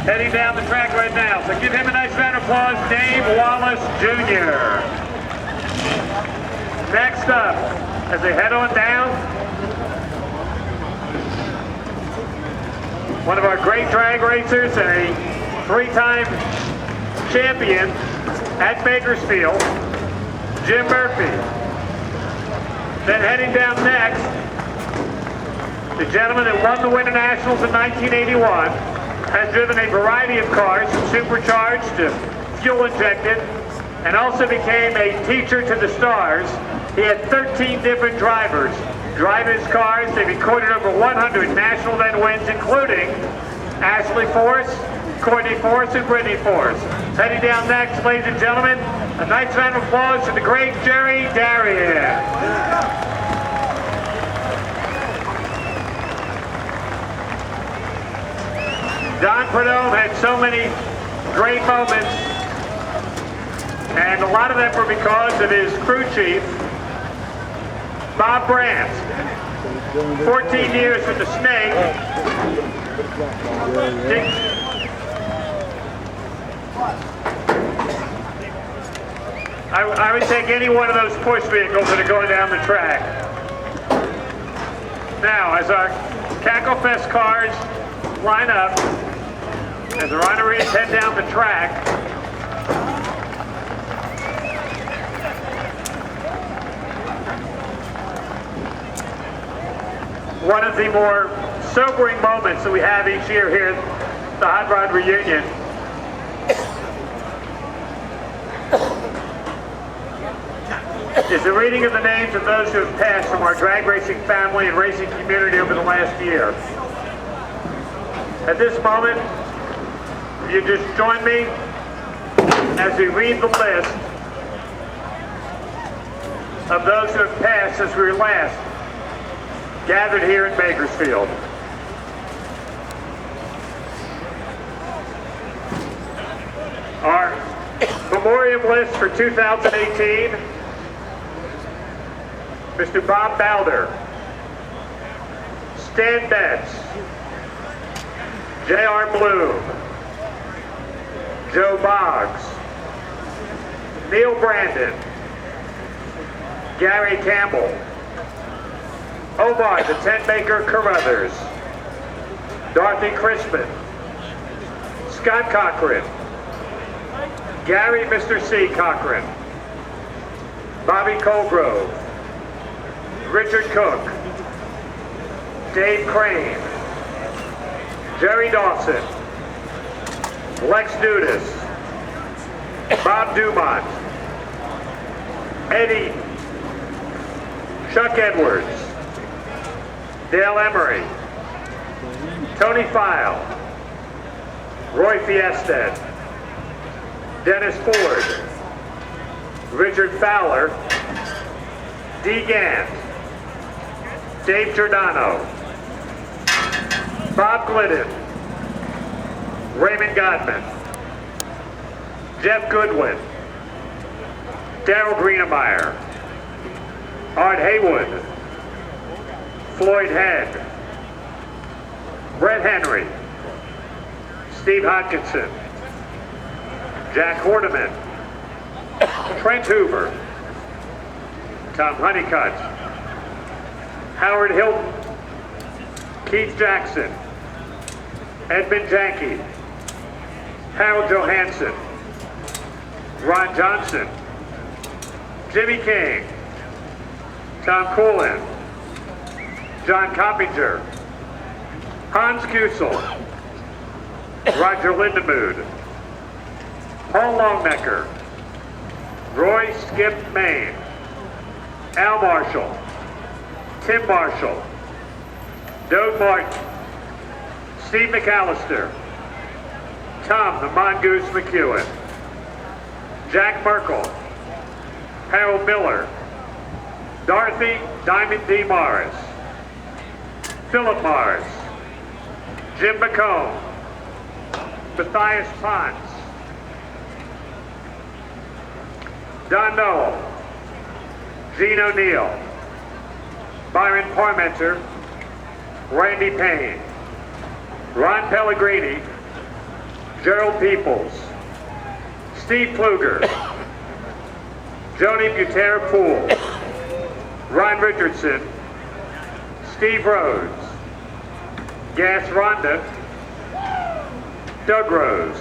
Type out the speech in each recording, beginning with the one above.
heading down the track right now. So give him a nice round of applause, Dave Wallace Jr. Next up, as they head on down, one of our great drag racers and a three-time champion at Bakersfield, Jim Murphy. Then heading down next, The gentleman that won the Winter Nationals in 1981 has driven a variety of cars, from supercharged to fuel injected, and also became a teacher to the stars. He had 13 different drivers drive his cars. They recorded over 100 national event wins, including Ashley Force, Courtney Force, and Brittany Force. Heading down next, ladies and gentlemen, a nice round of applause for the great Jerry Darien. Don Prudhomme had so many great moments, and a lot of them were because of his crew chief, Bob Brandt. 14 years with the Snake. I would take any one of those push vehicles that are going down the track. Now, as our Cacklefest cars line up, as the honorees head down the track, one of the more sobering moments that we have each year here at the Hot Rod Reunion is the reading of the names of those who have passed from our drag racing family and racing community over the last year. At this moment, you just join me as we read the list of those who have passed since we were last gathered here in Bakersfield. Our Memoriam List for 2018, Mr. Bob Bowder, Stan Betts, J.R. Bloom, Joe Boggs, Neil Brandon, Gary Campbell, Omar the Tent Maker Carruthers, Dorothy Crispin, Scott Cochran, Gary Mr. C. Cochran, Bobby Colgrove, Richard Cook, Dave Crane, Jerry Dawson, Lex Dudas, Bob Dumont, Eddie, Chuck Edwards, Dale Emery, Tony File, Roy Fiested, Dennis Ford, Richard Fowler, Dee Gant, Dave Giordano, Bob Glidden, Raymond Godman, Jeff Goodwin, Darrell Greenemeyer, Art Haywood, Floyd Head, Brett Henry, Steve Hodkinson, Jack Hordeman, Trent Hoover, Tom Honeycutt, Howard Hilton, Keith Jackson, Edmund Janke, Harold Johansson, Ron Johnson, Jimmy King, Tom Coolin, John Coppinger, Hans Kusel, Roger Lindemood, Paul Longnecker, Roy Skip Main, Al Marshall, Tim Marshall, Doug Martin, Steve McAllister, Tom the Mongoose McEwen, Jack Merkel, Harold Miller, Dorothy Diamond D. Morris, Philip Mars, Jim McComb, Matthias Ponce, Don Noel, Gene O'Neill, Byron Parmenter, Randy Payne, Ron Pellegrini, Gerald Peoples, Steve Pfluger, Joni Butera Poole, Ron Richardson, Steve Rhodes, Gas Rhonda, Doug Rose,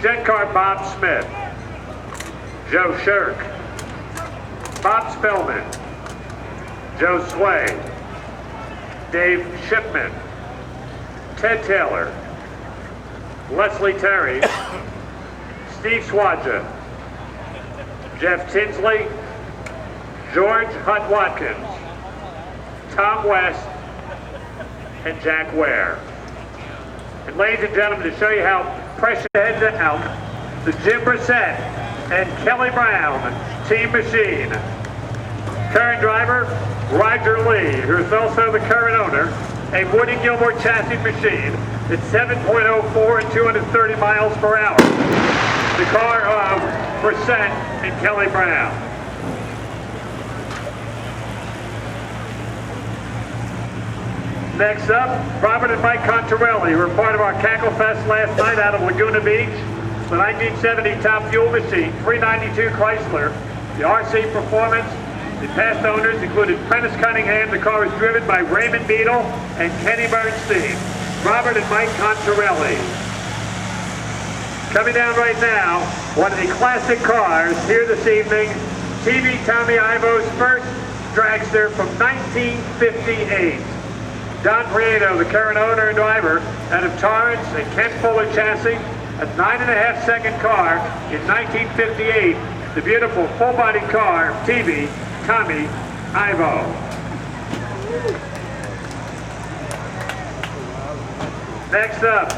Jet Car Bob Smith, Joe Shirk, Bob Spellman, Joe Sway, Dave Shipman, Ted Taylor, Leslie Terry, Steve Swadja, Jeff Tinsley, George Hunt Watkins, Tom West, and Jack Ware. And ladies and gentlemen, to show you how precious heads out, the Jim Brissett and Kelly Brown Team Machine. Current driver, Roger Lee, who is also the current owner, a Woody Gilmore chassis machine. It's 7.04 and 230 miles per hour. The car of Brissett and Kelly Brown. Next up, Robert and Mike Contarelli, who were part of our Cacklefest last night out of Laguna Beach. The 1970 Top Fuel machine, 392 Chrysler, the RC Performance. The past owners included Prentice Cunningham. The car was driven by Raymond Beadle and Kenny Bernstein. Robert and Mike Contarelli. Coming down right now, one of the classic cars here this evening, TV Tommy Ivo's first dragster from 1958. Don Prieto, the current owner and driver, out of Torrance and Kent Fuller chassis, a 9.5-second car in 1958, the beautiful full-body car of TV Tommy Ivo. Next up,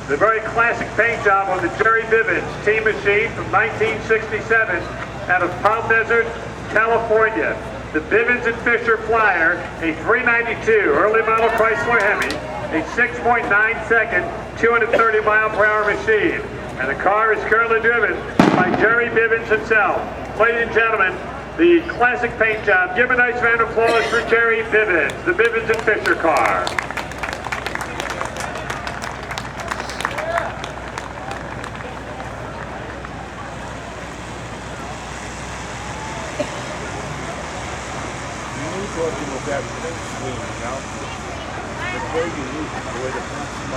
the very classic paint job on the Jerry Bivens Team Machine from 1967 out of Palm Desert, California. The Bivens and Fisher Flyer, a 392 early model Chrysler Hemi, a 6.9-second, 230 mile per hour machine. And the car is currently driven by Jerry Bivens himself. Ladies and gentlemen, the classic paint job. Give a nice round of applause for Jerry Bivens, the Bivens and Fisher car.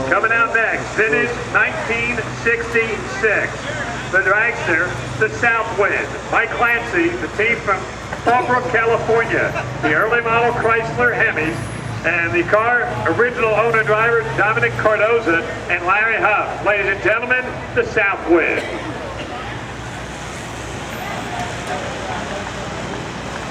Coming out next, vintage 1966. The dragster, the Southwind. Mike Clancy, the team from Fallbrook, California. The early model Chrysler Hemis. And the car, original owner driver, Dominic Cardoza and Larry Huff. Ladies and gentlemen, the Southwind.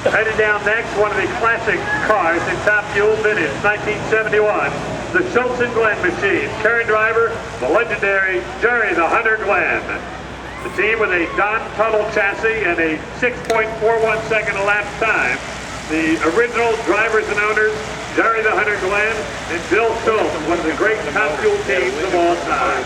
Headed down next, one of the classic cars in Top Fuel vintage, 1971, the Schultz and Glenn machine. Current driver, the legendary Jerry the Hunter Glenn. The team with a Don Tuttle chassis and a 6.41 second elapsed time. The original drivers and owners, Jerry the Hunter Glenn and Bill Schultz, one of the great Top Fuel teams of all time.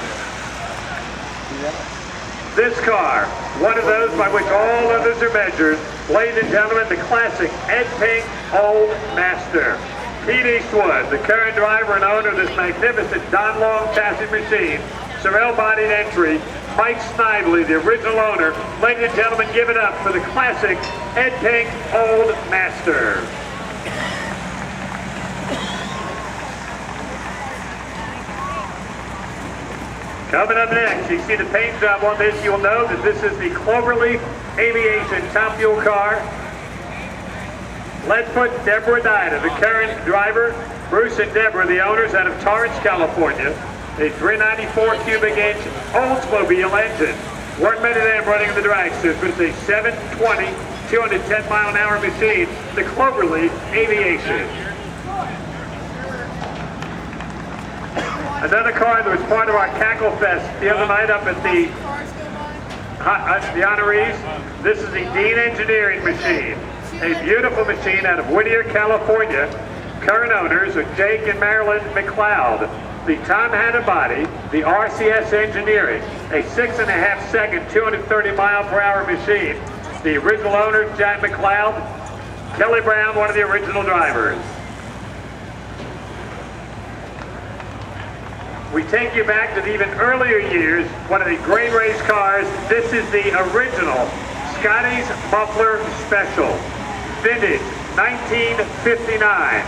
This car, one of those by which all others are measured. Ladies and gentlemen, the classic Ed Pink Old Master. Pete Eastwood, the current driver and owner of this magnificent Don Long chassis machine. Sorrel-bodied entry. Mike Snively, the original owner. Ladies and gentlemen, give it up for the classic Ed Pink Old Master. Coming up next, you see the paint job on this. You'll know that this is the Cloverleaf Aviation Top Fuel car. Let's put Deborah Dyda, the current driver. Bruce and Deborah, the owners, out of Torrance, California. A 394 cubic inch Oldsmobile engine. Weren't many of them running in the dragsters, but it's a 720, 210 mile an hour machine. The Cloverleaf Aviation. Another car that was part of our Cacklefest the other night up at the honorees. This is the Dean Engineering machine. A beautiful machine out of Whittier, California. Current owners are Jake and Marilyn McLeod. The Tom Hanna body, the RCS Engineering, a 6.5 second, 230 mile per hour machine. The original owner, Jack McLeod. Kelly Brown, one of the original drivers. We take you back to the even earlier years, one of the great race cars. This is the original Scotty's Muffler Special, vintage 1959.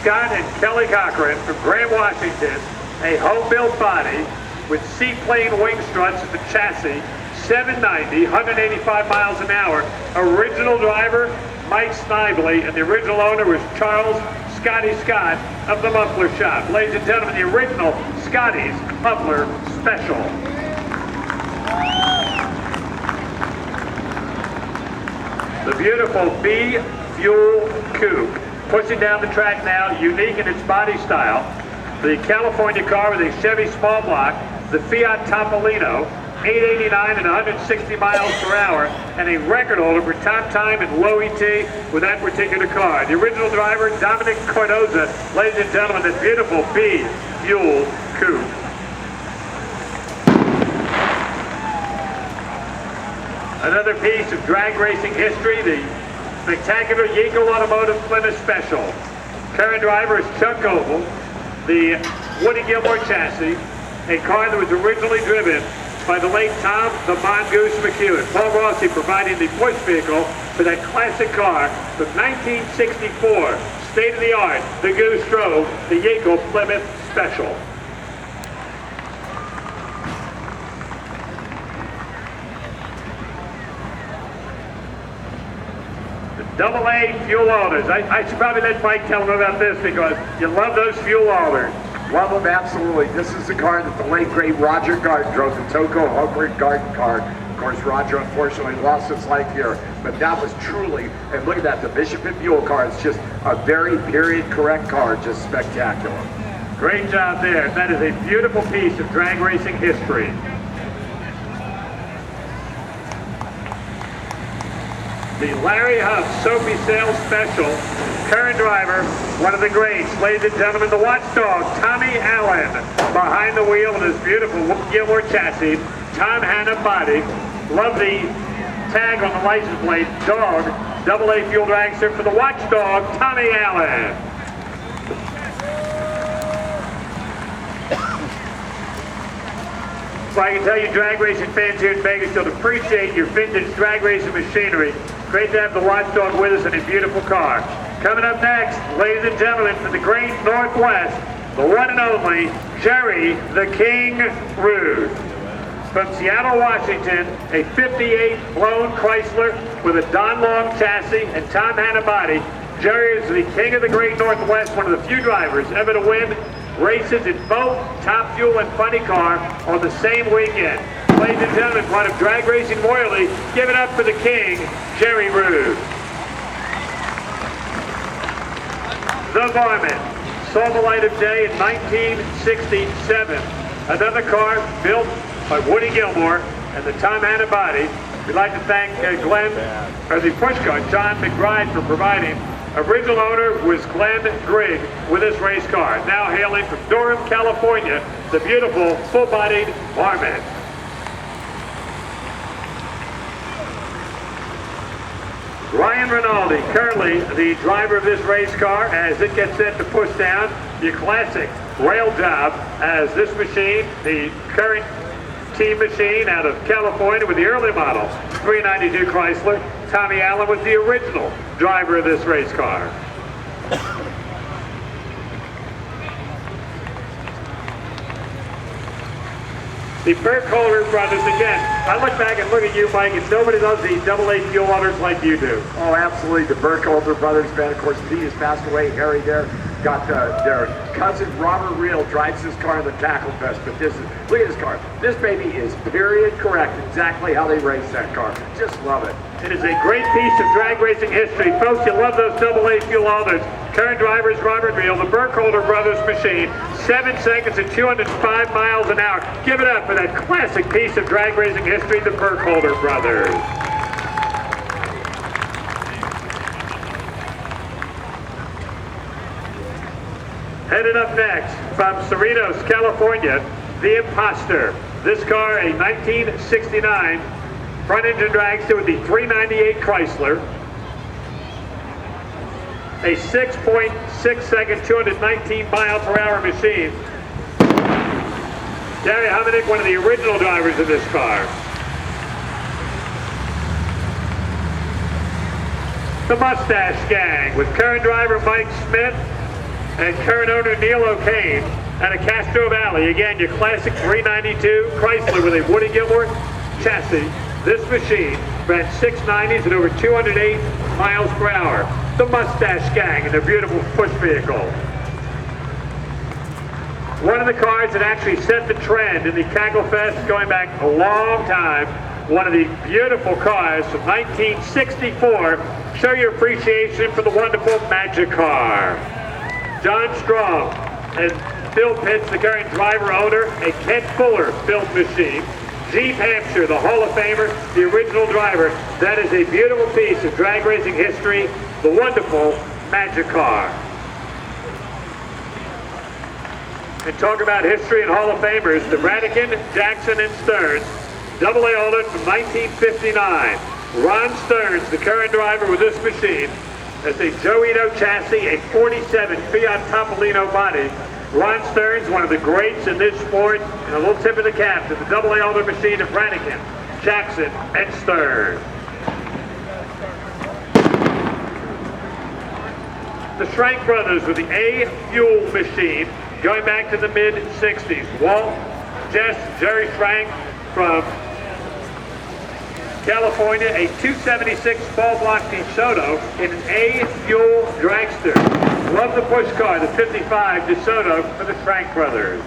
Scott and Kelly Cochran from Graham, Washington, a home-built body with seaplane wing struts at the chassis, 790, 185 miles an hour. Original driver, Mike Snively, and the original owner was Charles Scotty Scott of the Muffler Shop. Ladies and gentlemen, the original Scotty's Muffler Special. The beautiful B-Fuel Coupe. Pushing down the track now, unique in its body style. The California car with a Chevy small block, the Fiat Topolino, 889 and 160 miles per hour, and a record holder for top time and low ET with that particular car. The original driver, Dominic Cardoza. Ladies and gentlemen, the beautiful B-Fuel Coupe. Another piece of drag racing history, the spectacular Yeagle Automotive Plymouth Special. Current driver is Chuck Oval, the Woody Gilmore chassis, a car that was originally driven by the late Tom the Mongoose McEwen. Paul Rossi providing the push vehicle for that classic car from 1964. State of the art, the Goose drove the Yeagle Plymouth Special. Double A fuel holders. I should probably let Mike tell them about this because you love those fuel holders. Love them, absolutely. This is the car that the late, great Roger Garden drove, the Toco Homewood Garden car. Of course, Roger unfortunately lost his life here, but that was truly, and look at that, the Bishop and Buell car. It's just a very period-correct car, just spectacular. Great job there. That is a beautiful piece of drag racing history. The Larry Huff Soapy Sales Special. Current driver, one of the greats. Ladies and gentlemen, the watchdog, Tommy Allen. Behind the wheel of this beautiful Gilmore chassis. Tom Hanna body. Love the tag on the license plate. Dog, double A fuel dragster for the watchdog, Tommy Allen. So I can tell you drag racing fans here in Vegas, you'll appreciate your vintage drag racing machinery. Great to have the watchdog with us in a beautiful car. Coming up next, ladies and gentlemen, from the great Northwest, the one and only Jerry the King Rude. From Seattle, Washington, a 58 blown Chrysler with a Don Long chassis and Tom Hanna body. Jerry is the king of the great Northwest, one of the few drivers ever to win races in both Top Fuel and Funny Car on the same weekend. Ladies and gentlemen, part of drag racing royalty, give it up for the king, Jerry Rude. The Varmint saw the light of day in 1967. Another car built by Woody Gilmore and the Tom Hanna body. We'd like to thank the push car, John McBride, for providing. Original owner was Glenn Grigg with this race car. Now hailing from Durham, California, the beautiful full-bodied Varmint. Ryan Rinaldi, currently the driver of this race car, as it gets set to push down your classic rail job, as this machine, the current team machine out of California with the early model 392 Chrysler. Tommy Allen was the original driver of this race car. The Burkholder brothers, again, I look back and look at you, Mike, and nobody loves these double A fuel holders like you do. Oh, absolutely. The Burkholder brothers, man. Of course, Pete has passed away. Harry there got their cousin Robert Reel drives this car in the Cacklefest. But this is, look at this car. This baby is period correct, exactly how they race that car. Just love it. It is a great piece of drag racing history. Folks, you love those double A fuel holders. Current driver is Robert Reel, the Burkholder brothers machine. 7 seconds and 205 miles an hour. Give it up for that classic piece of drag racing history, the Burkholder brothers. Headed up next from Cerritos, California, the Imposter. This car, a 1969 front engine dragster with the 398 Chrysler. A 6.6 second, 219 mile per hour machine. Gary Huminick, one of the original drivers of this car. The Mustache Gang with current driver Mike Smith and current owner Neil O'Kane out of Castro Valley. Again, your classic 392 Chrysler with a Woody Gilmore chassis. This machine ran 690s at over 208 miles per hour. the Mustache Gang and their beautiful push vehicle. One of the cars that actually set the trend in the Cacklefest going back a long time. One of the beautiful cars from 1964. Show your appreciation for the wonderful Magic Car. John Strong and Phil Pitts, the current driver owner, a Ken Fuller built machine. Jeep Hampshire, the Hall of Famer, the original driver. That is a beautiful piece of drag racing history, the wonderful Magic Car. And talk about history and Hall of Famers, the Radican, Jackson, and Stearns. Double A Olin from 1959. Ron Stearns, the current driver with this machine. That's a Joeito chassis, a 47 Fiat Topolino body. Ron Stearns, one of the greats in this sport, and a little tip of the cap to the Double A Olin machine of Radican, Jackson, and Stearns. The Schrank brothers with the A Fuel machine, going back to the mid-60s. Walt, Jess, Jerry Schrank from California, a 276 ball block DeSoto in an A Fuel dragster. Love the push car, the 55 DeSoto for the Schrank brothers.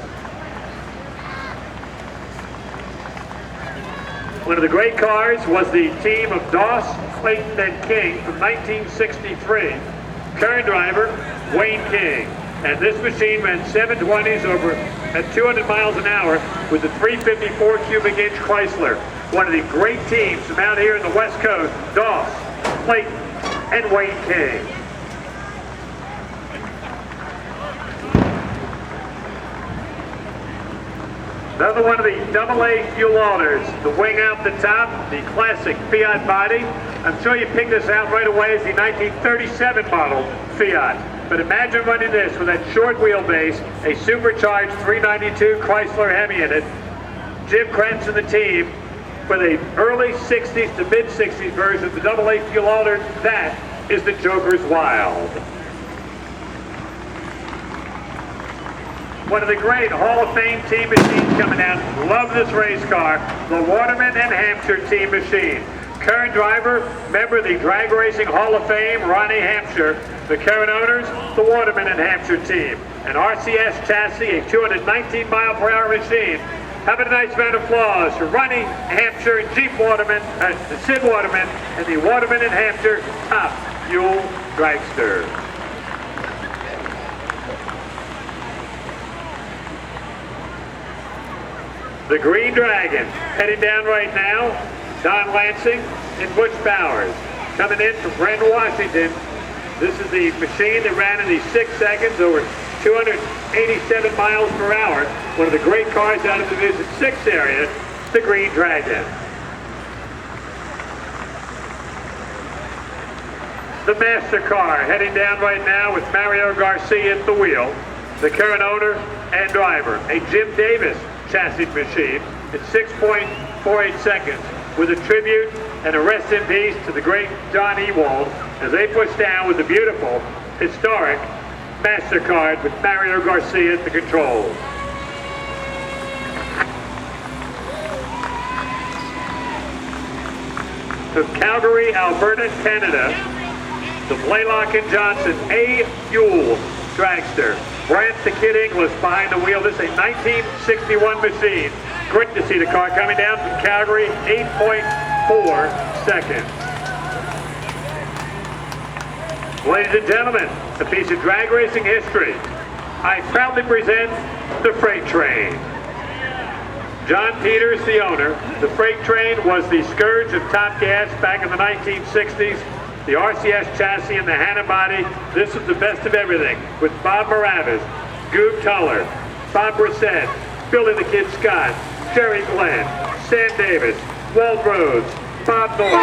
One of the great cars was the team of Doss, Clayton, and King from 1963. Current driver, Wayne King. And this machine ran 720s over at 200 miles an hour with the 354 cubic inch Chrysler. One of the great teams from out here in the West Coast, Doss, Clayton, and Wayne King. Another one of the Double A Fuel Alters, the wing out the top, the classic Fiat body. I'm sure you picked this out right away as the 1937 model Fiat. But imagine running this with that short wheelbase, a supercharged 392 Chrysler Hemi in it. Jim Krentz and the team for the early 60s to mid 60s version of the Double A Fuel Alter. That is the Joker's Wild. One of the great Hall of Fame team machines coming out. Love this race car. The Waterman and Hampshire team machine. Current driver, member of the Drag Racing Hall of Fame, Ronnie Hampshire. The current owners, the Waterman and Hampshire team. An RCS chassis, a 219 mile per hour machine. How about a nice round of applause for Ronnie Hampshire and Jeep Waterman, Sid Waterman, and the Waterman and Hampshire Top Fuel Dragster. The Green Dragon, heading down right now, Don Lansing and Butch Bowers. Coming in from Brandon, Washington. This is the machine that ran in the 6 seconds over 287 miles per hour. One of the great cars out of the Division 6 area, the Green Dragon. The Master Car heading down right now with Mario Garcia at the wheel. The current owner and driver, a Jim Davis chassis machine in 6.48 seconds with a tribute and a rest in peace to the great John Ewald as they push down with the beautiful, historic MasterCard with Mario Garcia at the controls. From Calgary, Alberta, Canada, the Blaylock and Johnson A Fuel Dragster. Brent the Kid Inglis behind the wheel. This is a 1961 machine. Great to see the car coming down from Calgary, 8.4 seconds. Ladies and gentlemen, a piece of drag racing history. I proudly present the Freight Train. John Peters, the owner. The Freight Train was the scourge of Top Gas back in the 1960s. The RCS chassis and the Hanna body. This was the best of everything with Bob Moravas, Goob Tuller, Bob Brissett, Billy the Kid Scott, Jerry Glenn, Sam Davis, Walt Rhodes, Bob Norton,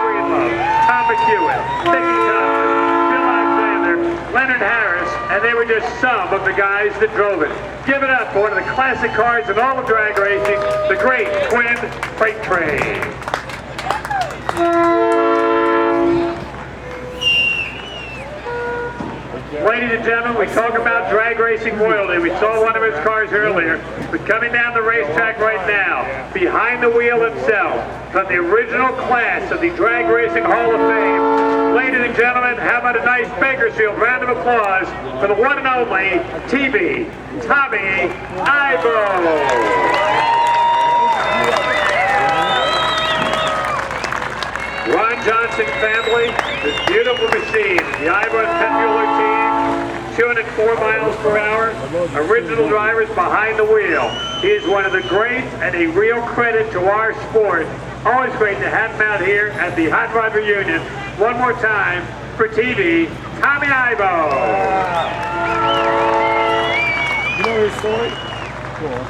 Greenlove, Tom McEwen, Mickey Thomas, Bill Alexander, Leonard Harris, and they were just some of the guys that drove it. Give it up for one of the classic cars in all of drag racing, the great Twin Freight Train. Ladies and gentlemen, we talk about drag racing royalty. We saw one of his cars earlier, but coming down the racetrack right now, behind the wheel himself, from the original class of the Drag Racing Hall of Fame, Ladies and gentlemen, how about a nice Bakersfield round of applause for the one and only TV, Tommy Ivo. Ron Johnson family, this beautiful machine, the Ivo Penmuller team, 204 miles per hour, original drivers behind the wheel. He is one of the greats and a real credit to our sport. Always great to have him out here at the Hot Rod Reunion. One more time for TV, Tommy Ivo. You know his story? Cool.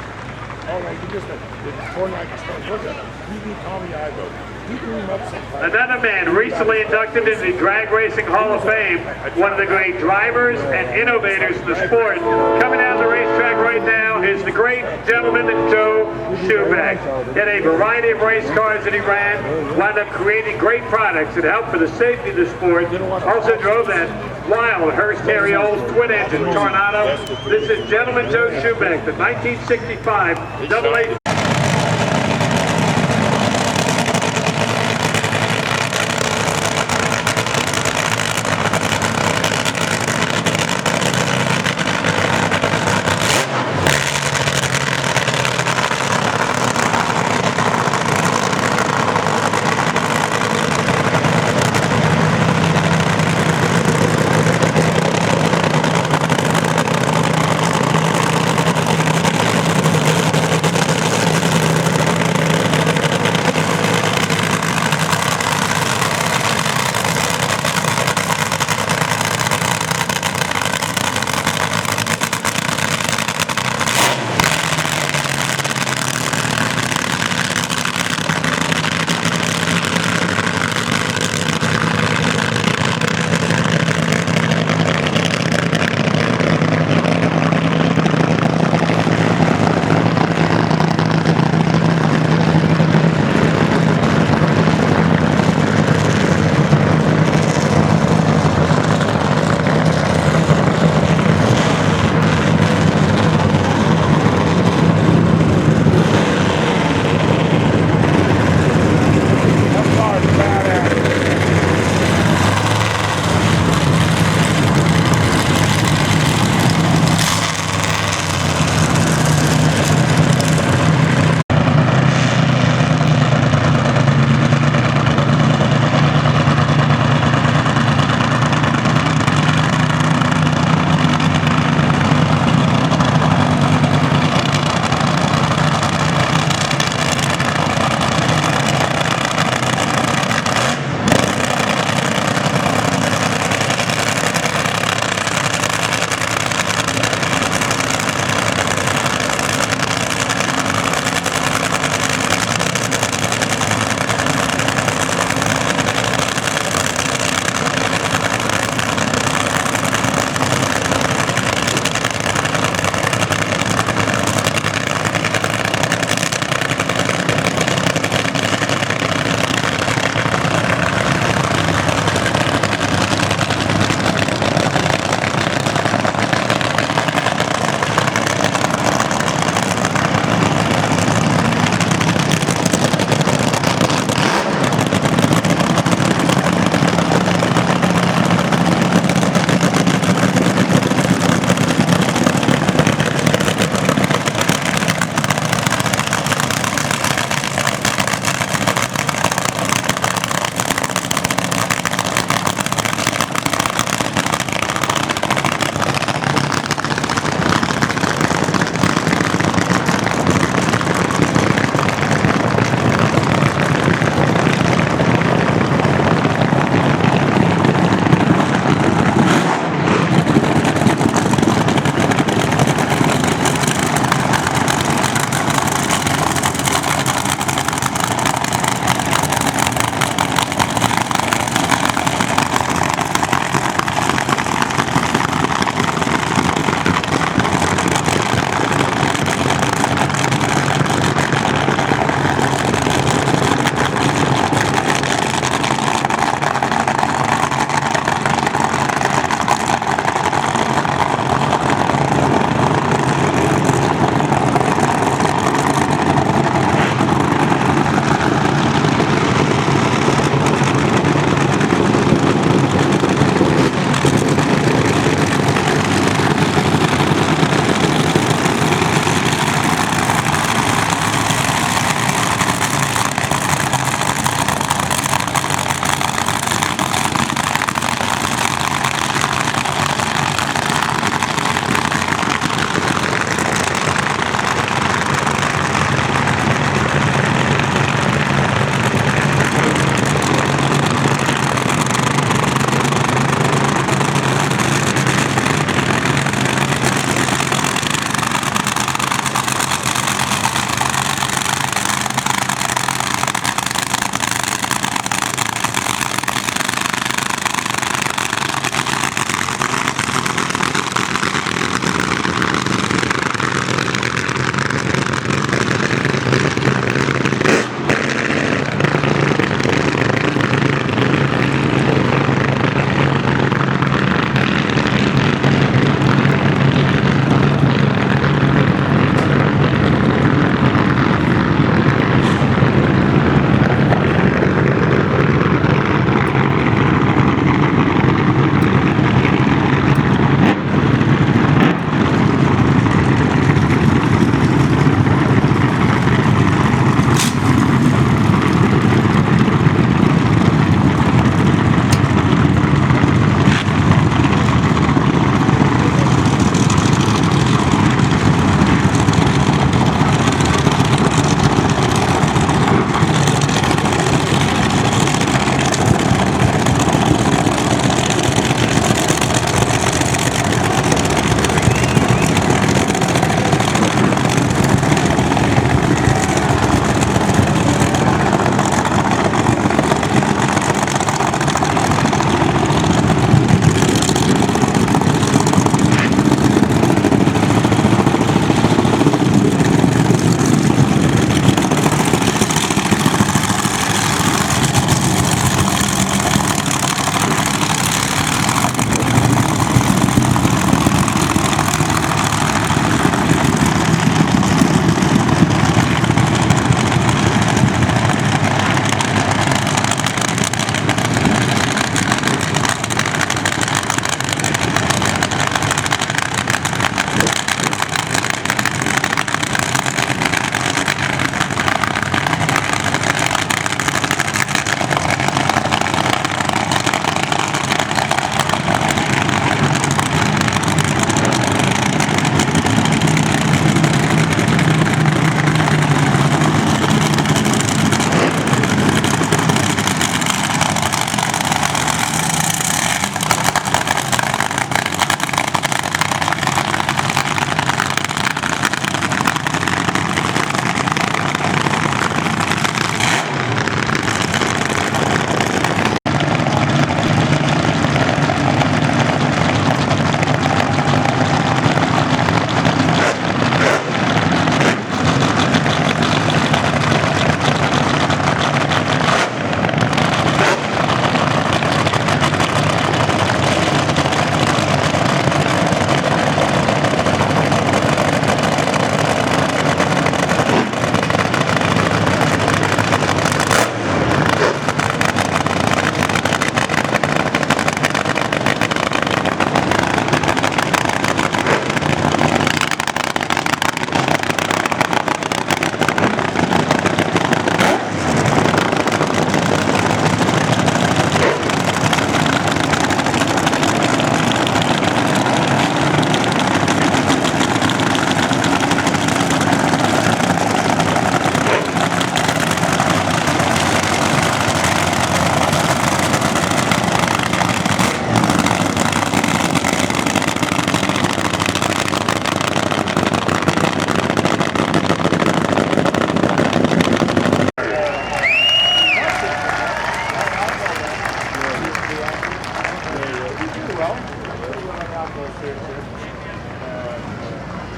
Oh, no, you just it's 4 nights. Look at him. TV Tommy Ivo. Another man recently inducted into the Drag Racing Hall of Fame, one of the great drivers and innovators in the sport. Coming down the racetrack right now is the great gentleman Joe Shoeback. He had a variety of race cars that he ran, wound up creating great products that helped for the safety of the sport. Also drove that wild Hearst Harriol's twin-engine Tornado. This is gentleman Joe Shoeback, the 1965 AA.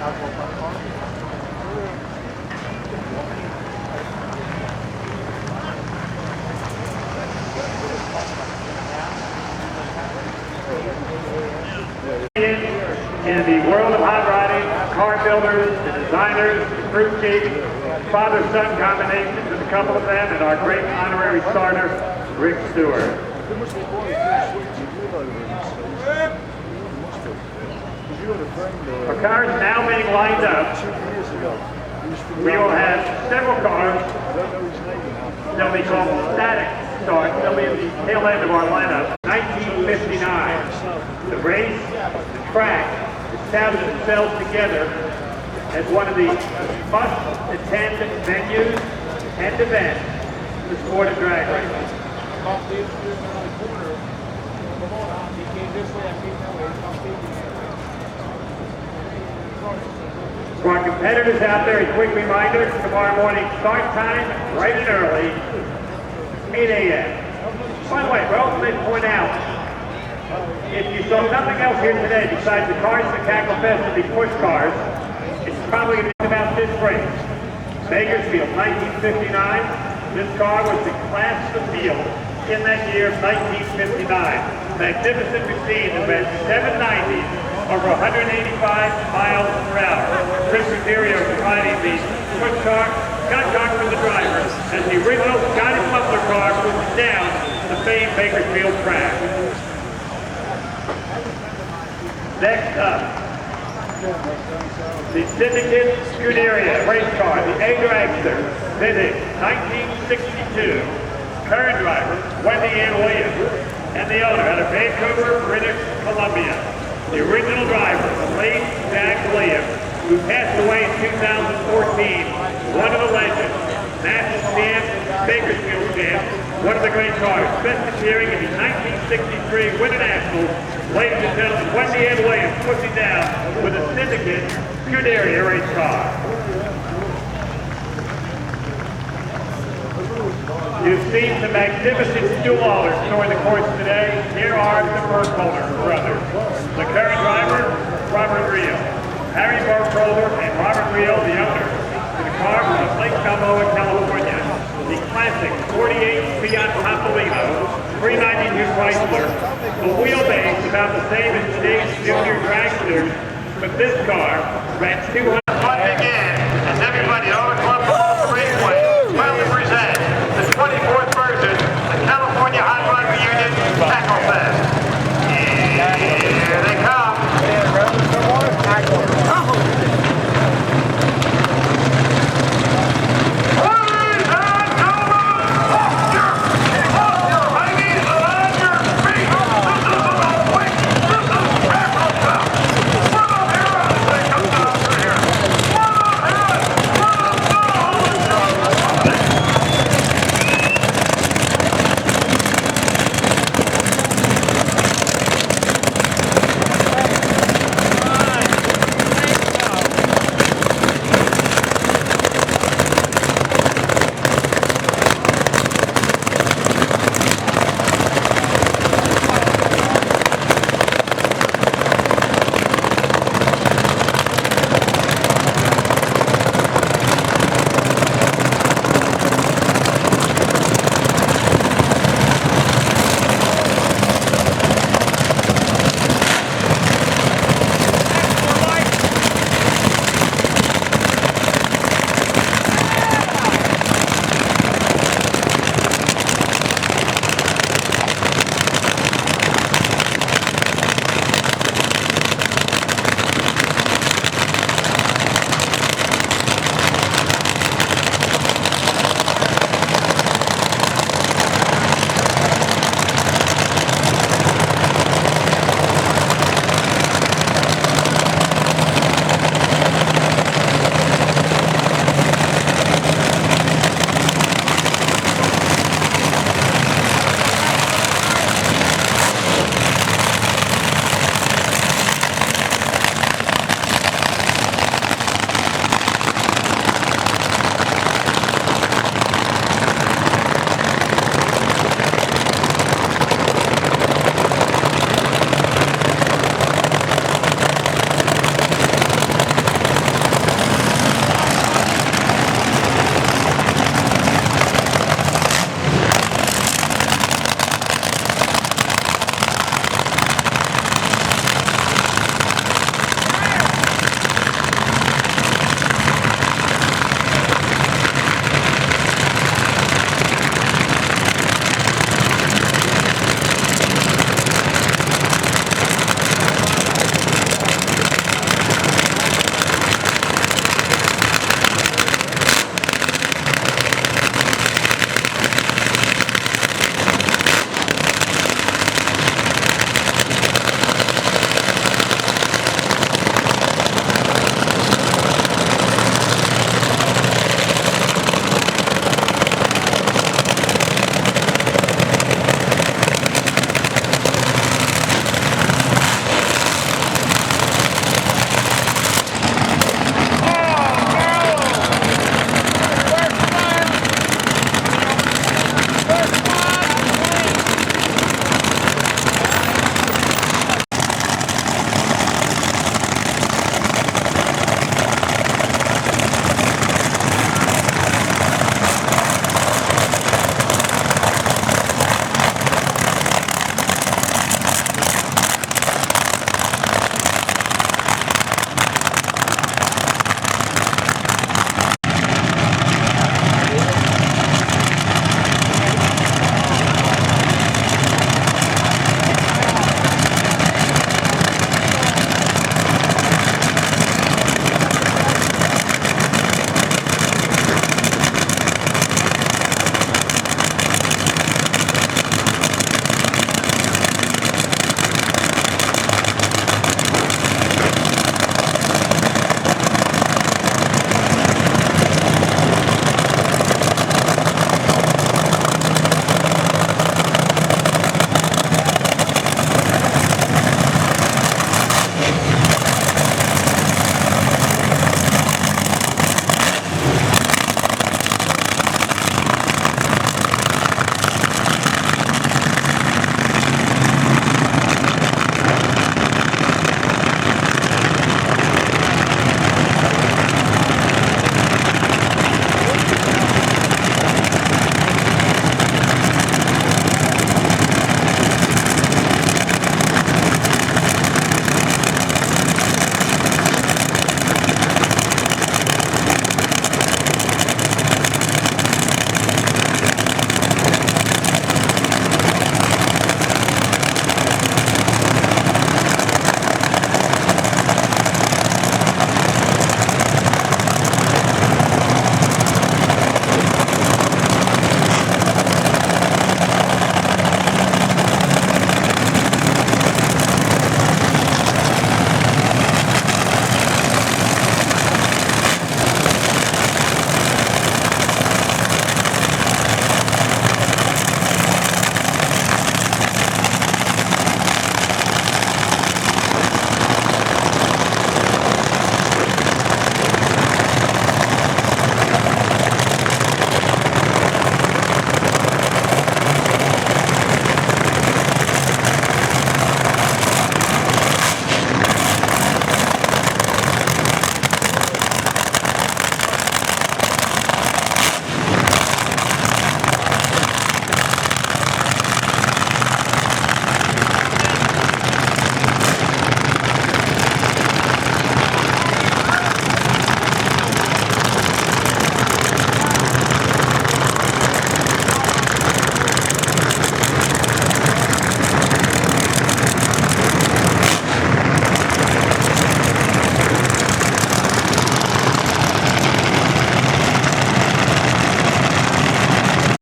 In the world of hot rodding, car builders, the designers, the crew chiefs, father-son combinations, and a couple of them, and our great honorary starter, Rick Stewart. Our cars now being lined up. We will have several cars. They'll be called static starts. They'll be at the tail end of our lineup. 1959. The race, the track, established themselves together as one of the must-attend venues and events in the sport of drag racing. For our competitors out there, a quick reminder, tomorrow morning start time, bright and early, 8 a.m. By the way, we also may point out, if you saw nothing else here today besides the cars in the Cacklefest and the push cars, it's probably going to be about this race. Bakersfield, 1959. This car was the class of the field in that year, 1959. Magnificent machine that ran 790s over 185 miles per hour. Chris Rogerio providing the push car, Scott Cox for the driver, as the original Scotty Muffler car moves down the famed Bakersfield track. Next up, the Syndicate Scuderia race car, the A Dragster, vintage 1962. Current driver, Wendy Ann Williams, and the owner out of Vancouver, British Columbia. The original driver, the late Jack Williams, who passed away in 2014, one of the legends, national champ, Bakersfield champ, one of the great cars, best appearing in the 1963 Winter Nationals. Ladies and gentlemen, Wendy Ann Williams pushing down with a Syndicate Scuderia race car. You've seen the magnificent dual haulers touring the course today. Here are the Burkholder brothers. The current driver, Robert Rio. Harry Burkholder and Robert Rio, the owner. The car from Lake Balboa, California. The classic 48 Fiat Topolino, 392 Chrysler. The wheelbase about the same as today's junior dragsters, but this car ran 200